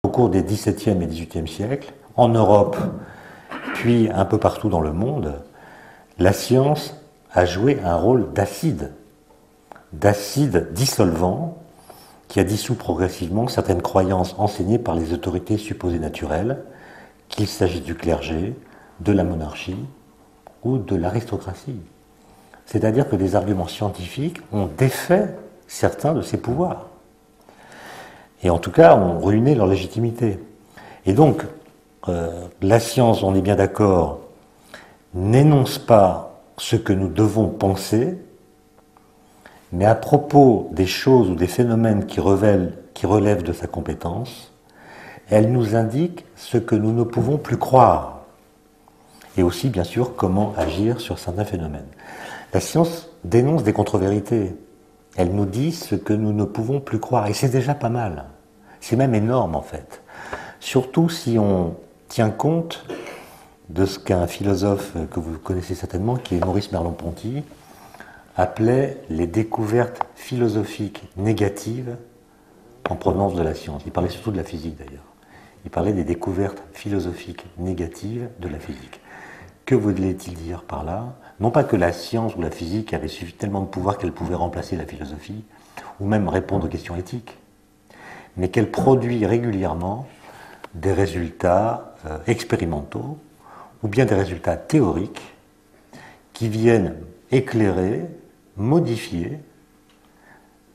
Au cours des XVIIe et XVIIIe siècles, en Europe, puis un peu partout dans le monde, la science a joué un rôle d'acide dissolvant, qui a dissous progressivement certaines croyances enseignées par les autorités supposées naturelles, qu'il s'agisse du clergé, de la monarchie ou de l'aristocratie. C'est-à-dire que des arguments scientifiques ont défait certains de ces pouvoirs. Et en tout cas, ont ruiné leur légitimité. Et donc, la science, on est bien d'accord, n'énonce pas ce que nous devons penser, mais à propos des choses ou des phénomènes qui relèvent de sa compétence, elle nous indique ce que nous ne pouvons plus croire. Et aussi, bien sûr, comment agir sur certains phénomènes. La science dénonce des contre-vérités. Elle nous dit ce que nous ne pouvons plus croire. Et c'est déjà pas mal. C'est même énorme, en fait. Surtout si on tient compte de ce qu'un philosophe que vous connaissez certainement, qui est Maurice Merleau-Ponty, appelait les découvertes philosophiques négatives en provenance de la science. Il parlait surtout de la physique, d'ailleurs. Il parlait des découvertes philosophiques négatives de la physique. Que voulait-il dire par là? Non pas que la science ou la physique avait tellement de pouvoir qu'elle pouvait remplacer la philosophie, ou même répondre aux questions éthiques, mais qu'elle produit régulièrement des résultats expérimentaux, ou bien des résultats théoriques, qui viennent éclairer, modifier,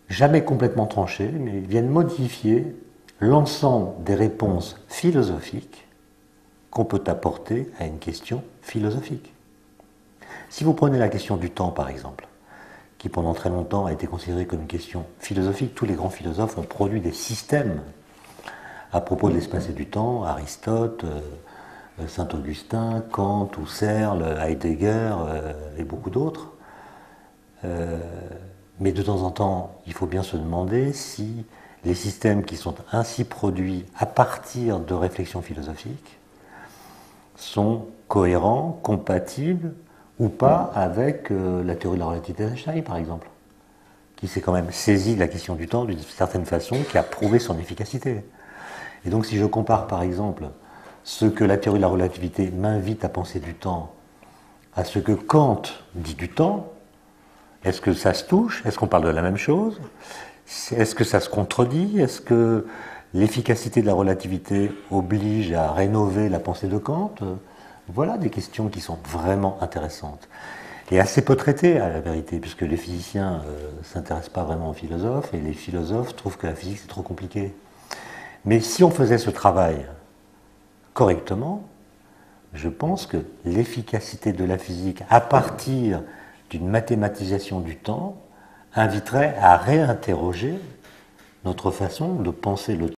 jamais complètement trancher, mais viennent modifier l'ensemble des réponses philosophiques qu'on peut apporter à une question philosophique. Si vous prenez la question du temps, par exemple, qui pendant très longtemps a été considérée comme une question philosophique, tous les grands philosophes ont produit des systèmes à propos de l'espace et du temps, Aristote, Saint-Augustin, Kant, Husserl, Heidegger et beaucoup d'autres. Mais de temps en temps, il faut bien se demander si les systèmes qui sont ainsi produits à partir de réflexions philosophiques sont cohérents, compatibles ou pas avec la théorie de la relativité d'Einstein, par exemple, qui s'est quand même saisi de la question du temps d'une certaine façon, qui a prouvé son efficacité. Et donc si je compare par exemple ce que la théorie de la relativité m'invite à penser du temps à ce que Kant dit du temps, est-ce que ça se touche? Est-ce qu'on parle de la même chose? Est-ce que ça se contredit? Est-ce que l'efficacité de la relativité oblige à rénover la pensée de Kant? Voilà des questions qui sont vraiment intéressantes. Et assez peu traitées, à la vérité, puisque les physiciens ne s'intéressent pas vraiment aux philosophes, et les philosophes trouvent que la physique c'est trop compliqué. Mais si on faisait ce travail correctement, je pense que l'efficacité de la physique, à partir d'une mathématisation du temps, inviterait à réinterroger notre façon de penser le